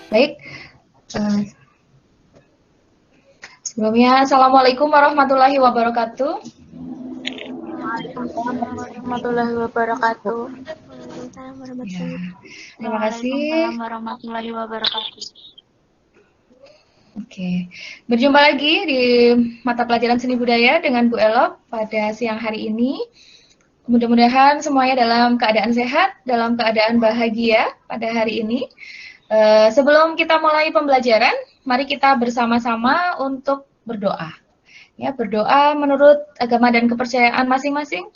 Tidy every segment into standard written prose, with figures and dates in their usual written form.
Baik, eh, sebelumnya Assalamualaikum warahmatullahi wabarakatuh. Waalaikumsalam warahmatullahi wabarakatuh. Waalaikumsalam Ya, warahmatullahi terima Waalaikumsalam kasih. warahmatullahi wabarakatuh. Oke, berjumpa lagi di mata pelajaran seni budaya dengan Bu Elok pada siang hari ini. Mudah-mudahan semuanya dalam keadaan sehat, dalam keadaan bahagia pada hari ini. Sebelum kita mulai pembelajaran, mari kita bersama-sama untuk berdoa. Ya, berdoa menurut agama dan kepercayaan masing-masing.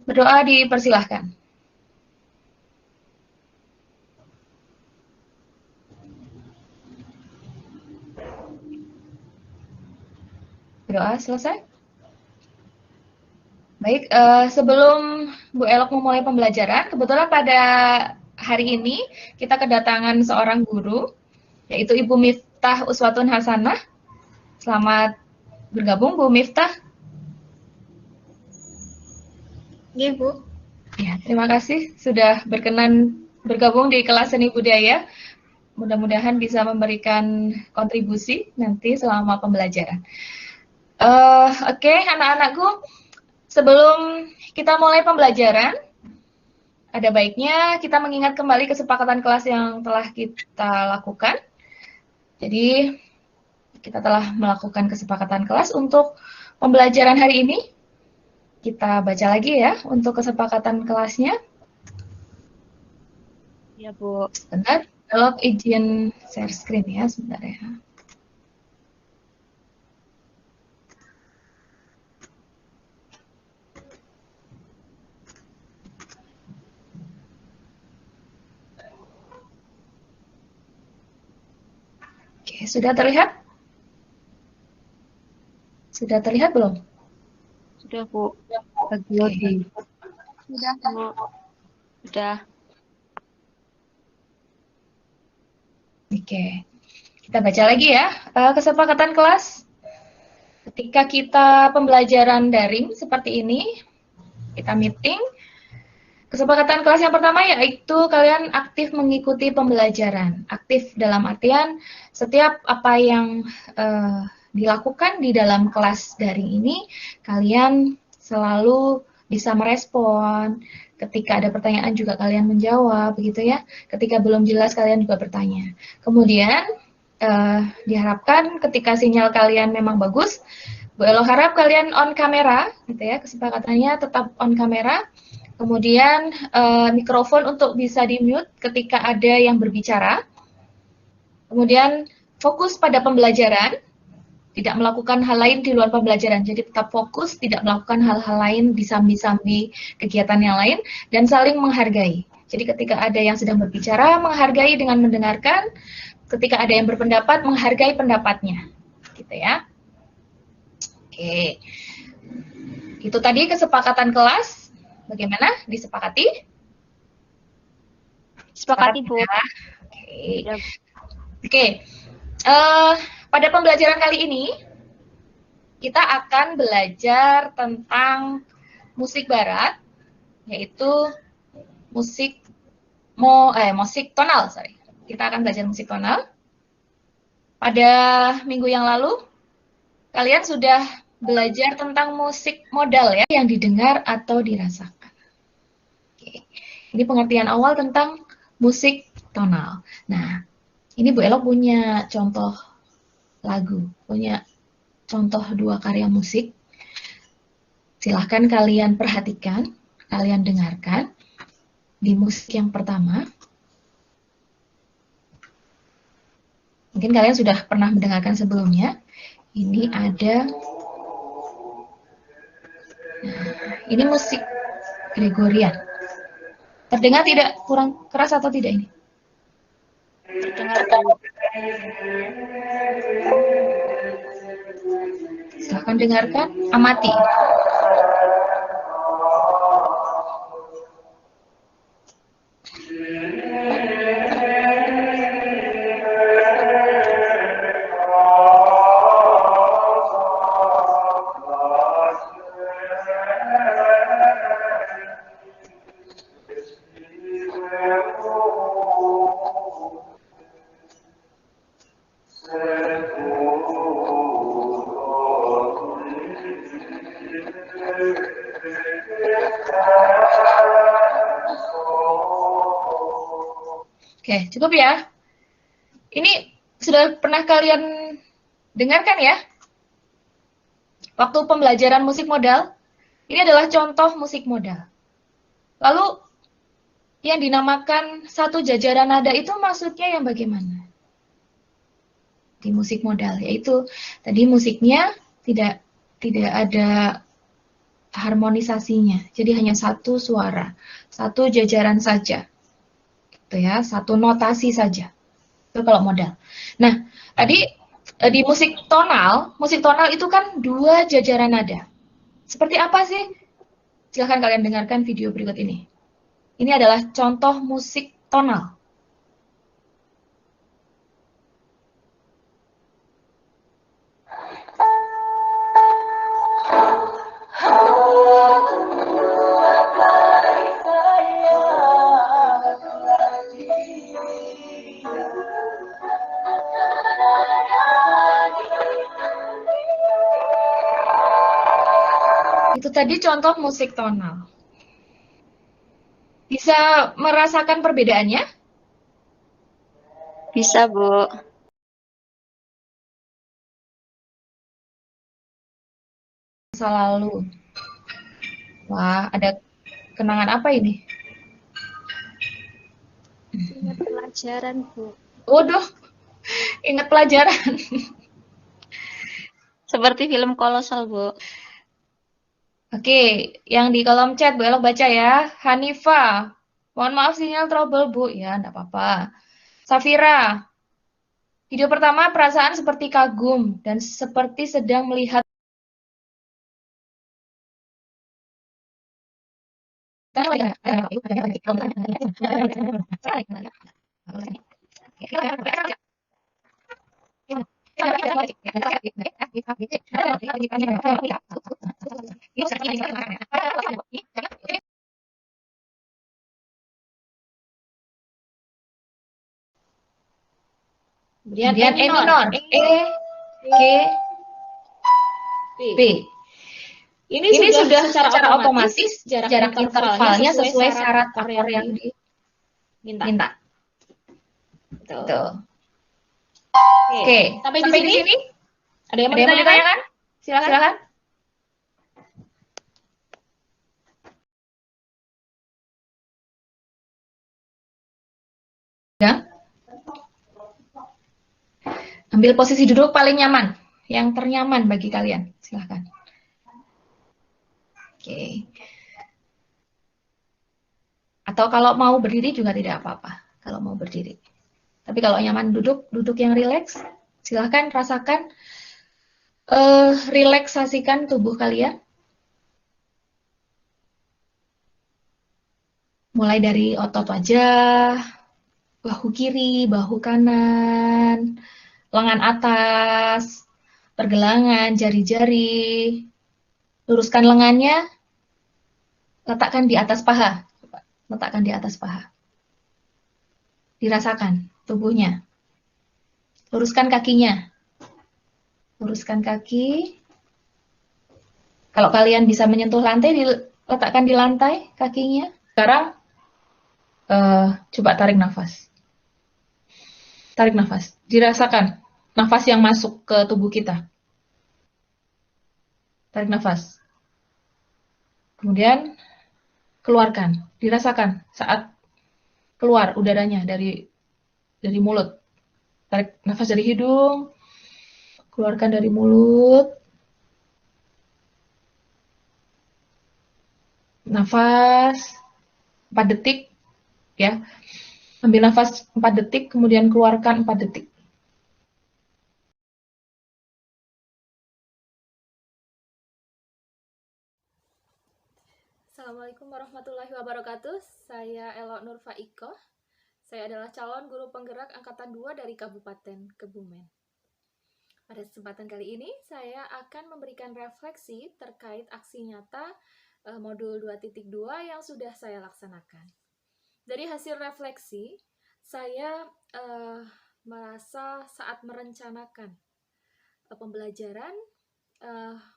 Berdoa dipersilahkan. Berdoa selesai? Baik, sebelum Bu Elok memulai pembelajaran, kebetulan pada hari ini kita kedatangan seorang guru, yaitu Ibu Miftah Uswatun Hasanah. Selamat bergabung, Bu Miftah. Iya, Bu. Ya, terima kasih sudah berkenan bergabung di kelas seni budaya. Mudah-mudahan bisa memberikan kontribusi nanti selama pembelajaran. Oke, anak-anakku, sebelum kita mulai pembelajaran, ada baiknya kita mengingat kembali kesepakatan kelas yang telah kita lakukan. Jadi, kita telah melakukan kesepakatan kelas untuk pembelajaran hari ini. Kita baca lagi ya untuk kesepakatan kelasnya. Ya, Bu. Sebentar, kalau izin share screen ya, sebentar ya. Oke, sudah terlihat? Sudah terlihat belum? Sudah, Bu. Oke. Sudah, Bu. Sudah. Oke. Kita baca lagi ya. Kesepakatan kelas. Ketika kita pembelajaran daring seperti ini, kita meeting. Kesepakatan kelas yang pertama yaitu kalian aktif mengikuti pembelajaran. Aktif dalam artian setiap apa yang dilakukan di dalam kelas daring ini, kalian selalu bisa merespon. Ketika ada pertanyaan juga kalian menjawab, begitu ya. Ketika belum jelas kalian juga bertanya. Kemudian diharapkan ketika sinyal kalian memang bagus, Bu Elo harap kalian on kamera, gitu ya. Kesepakatannya tetap on kamera. Kemudian mikrofon untuk bisa di-mute ketika ada yang berbicara. Kemudian fokus pada pembelajaran, tidak melakukan hal lain di luar pembelajaran. Jadi tetap fokus, tidak melakukan hal-hal lain disambi-sambi kegiatan yang lain, dan saling menghargai. Jadi ketika ada yang sedang berbicara, menghargai dengan mendengarkan. Ketika ada yang berpendapat, menghargai pendapatnya. Gitu ya. Oke. Itu tadi kesepakatan kelas. Bagaimana? Disepakati? Sepakati, Bu. Oke. Ya. Oke. Pada pembelajaran kali ini, kita akan belajar tentang musik barat, yaitu musik tonal, sorry. Kita akan belajar musik tonal. Pada minggu yang lalu, kalian sudah belajar tentang musik modal ya, yang didengar atau dirasakan. Oke. Ini pengertian awal tentang musik tonal. Nah, ini Bu Elo punya contoh lagu, punya contoh 2 karya musik. Silahkan kalian perhatikan, kalian dengarkan. Di musik yang pertama, mungkin kalian sudah pernah mendengarkan sebelumnya. Ini ada, ini musik Gregorian. Terdengar tidak, kurang keras atau tidak ini? Terdengar, Bu. Silahkan dengarkan, amati. Oke, cukup ya. Ini sudah pernah kalian dengarkan ya? Waktu pembelajaran musik modal, ini adalah contoh musik modal. Lalu yang dinamakan satu jajaran nada itu maksudnya yang bagaimana? Di musik modal, yaitu tadi musiknya tidak ada harmonisasinya. Jadi hanya satu suara, satu jajaran saja. Gitu ya, satu notasi saja. Itu kalau modal. Nah, tadi di musik tonal itu kan dua jajaran nada. Seperti apa sih? Silahkan kalian dengarkan video berikut ini. Ini adalah contoh musik tonal. Itu tadi contoh musik tonal. Bisa merasakan perbedaannya? Bisa, Bu. Masa lalu. Wah, ada kenangan apa ini? Ingat pelajaran, Bu. Waduh, ingat pelajaran. Seperti film Kolosal, Bu. Oke, yang di kolom chat Bu Elok baca ya. Hanifa, mohon maaf sinyal trouble Bu. Ya, enggak apa-apa. Safira, video pertama perasaan seperti kagum dan seperti sedang melihat kemudian E minor, E, G, B. Ini sudah secara otomatis jarak intervalnya sesuai syarat akor yang diminta. Tuh. Oke, sampai di sini? Ada yang mau ditanyakan? Silakan. Ya. Ambil posisi duduk paling nyaman, yang ternyaman bagi kalian. Silakan. Oke. Atau kalau mau berdiri juga tidak apa-apa. Kalau mau berdiri. Tapi kalau nyaman duduk yang rileks. Silakan rasakan, relaksasikan tubuh kalian. Mulai dari otot wajah, bahu kiri, bahu kanan, lengan atas, pergelangan, jari-jari. Luruskan lengannya, letakkan di atas paha. Letakkan di atas paha. Dirasakan tubuhnya. Luruskan kakinya. Luruskan kaki. Kalau kalian bisa menyentuh lantai, diletakkan di lantai kakinya. Sekarang, coba tarik nafas. Tarik nafas. Dirasakan nafas yang masuk ke tubuh kita. Tarik nafas. Kemudian, keluarkan. Dirasakan saat keluar udaranya dari mulut. Tarik nafas dari hidung, keluarkan dari mulut. Nafas 4 detik ya. Ambil nafas 4 detik, kemudian keluarkan 4 detik. Assalamualaikum warahmatullahi wabarakatuh. Saya Elo Nurfa Iko. Saya adalah calon guru penggerak angkatan 2 dari Kabupaten Kebumen. Pada kesempatan kali ini, saya akan memberikan refleksi terkait aksi nyata modul 2.2 yang sudah saya laksanakan. Dari hasil refleksi, saya merasa saat merencanakan pembelajaran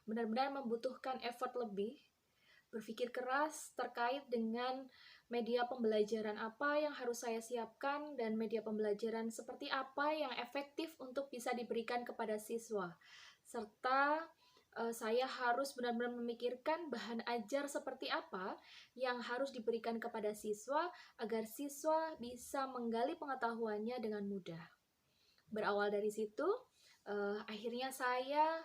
benar-benar membutuhkan effort lebih, berpikir keras terkait dengan media pembelajaran apa yang harus saya siapkan dan media pembelajaran seperti apa yang efektif untuk bisa diberikan kepada siswa. Serta saya harus benar-benar memikirkan bahan ajar seperti apa yang harus diberikan kepada siswa agar siswa bisa menggali pengetahuannya dengan mudah. Berawal dari situ, akhirnya saya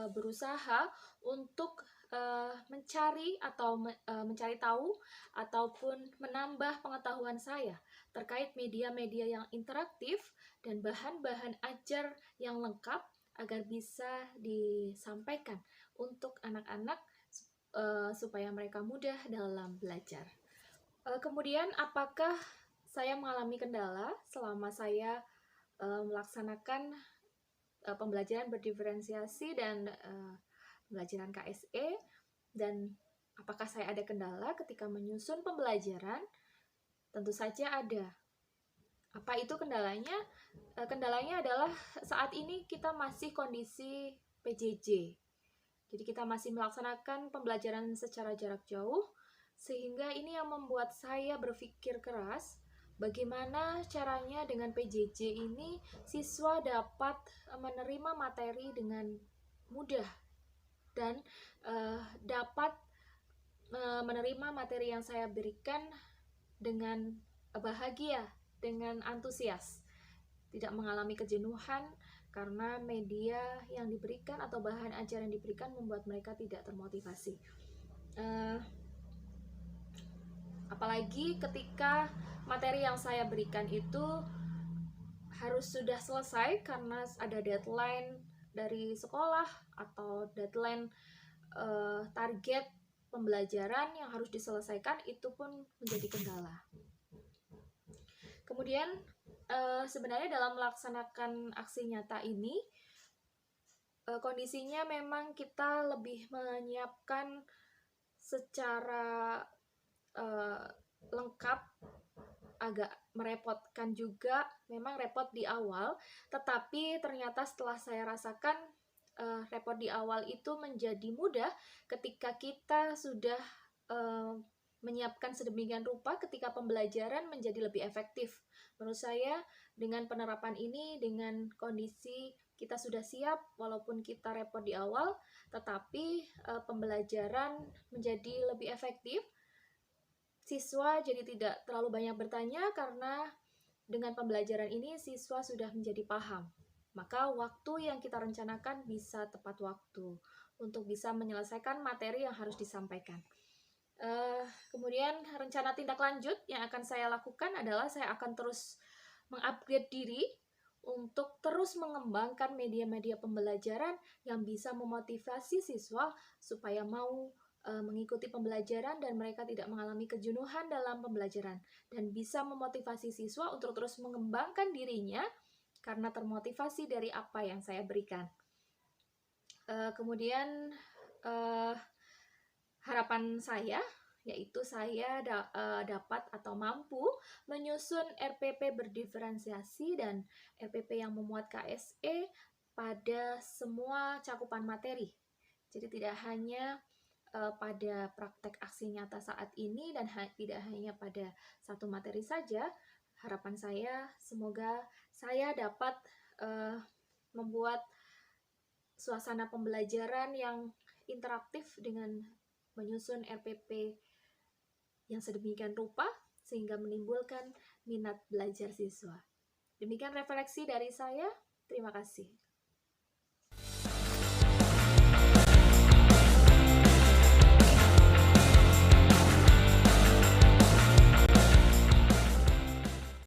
berusaha untuk mencari tahu ataupun menambah pengetahuan saya terkait media-media yang interaktif dan bahan-bahan ajar yang lengkap agar bisa disampaikan untuk anak-anak supaya mereka mudah dalam belajar. Kemudian, apakah saya mengalami kendala selama saya melaksanakan pembelajaran berdiferensiasi dan pembelajaran KSE, dan apakah saya ada kendala ketika menyusun pembelajaran? Tentu saja ada. Apa itu kendalanya? Kendalanya adalah saat ini kita masih kondisi PJJ. Jadi kita masih melaksanakan pembelajaran secara jarak jauh, sehingga ini yang membuat saya berpikir keras bagaimana caranya dengan PJJ ini siswa dapat menerima materi dengan mudah dan dapat menerima materi yang saya berikan dengan bahagia, dengan antusias, tidak mengalami kejenuhan karena media yang diberikan atau bahan ajar yang diberikan membuat mereka tidak termotivasi. Apalagi ketika materi yang saya berikan itu harus sudah selesai karena ada deadline dari sekolah atau deadline target pembelajaran yang harus diselesaikan, itu pun menjadi kendala. Kemudian sebenarnya dalam melaksanakan aksi nyata ini kondisinya memang kita lebih menyiapkan secara lengkap, agak merepotkan juga, memang repot di awal, tetapi ternyata setelah saya rasakan repot di awal itu menjadi mudah ketika kita sudah menyiapkan sedemikian rupa, ketika pembelajaran menjadi lebih efektif. Menurut saya dengan penerapan ini, dengan kondisi kita sudah siap walaupun kita repot di awal, tetapi pembelajaran menjadi lebih efektif. Siswa jadi tidak terlalu banyak bertanya karena dengan pembelajaran ini siswa sudah menjadi paham. Maka waktu yang kita rencanakan bisa tepat waktu untuk bisa menyelesaikan materi yang harus disampaikan. Kemudian rencana tindak lanjut yang akan saya lakukan adalah saya akan terus mengupgrade diri untuk terus mengembangkan media-media pembelajaran yang bisa memotivasi siswa supaya mau mengikuti pembelajaran dan mereka tidak mengalami kejenuhan dalam pembelajaran, dan bisa memotivasi siswa untuk terus mengembangkan dirinya karena termotivasi dari apa yang saya berikan. Kemudian harapan saya yaitu saya dapat atau mampu menyusun RPP berdiferensiasi dan RPP yang memuat KSE pada semua cakupan materi. Jadi tidak hanya pada praktek aksi nyata saat ini dan tidak hanya pada satu materi saja. Harapan saya semoga saya dapat membuat suasana pembelajaran yang interaktif dengan menyusun RPP yang sedemikian rupa sehingga menimbulkan minat belajar siswa. Demikian refleksi dari saya. Terima kasih.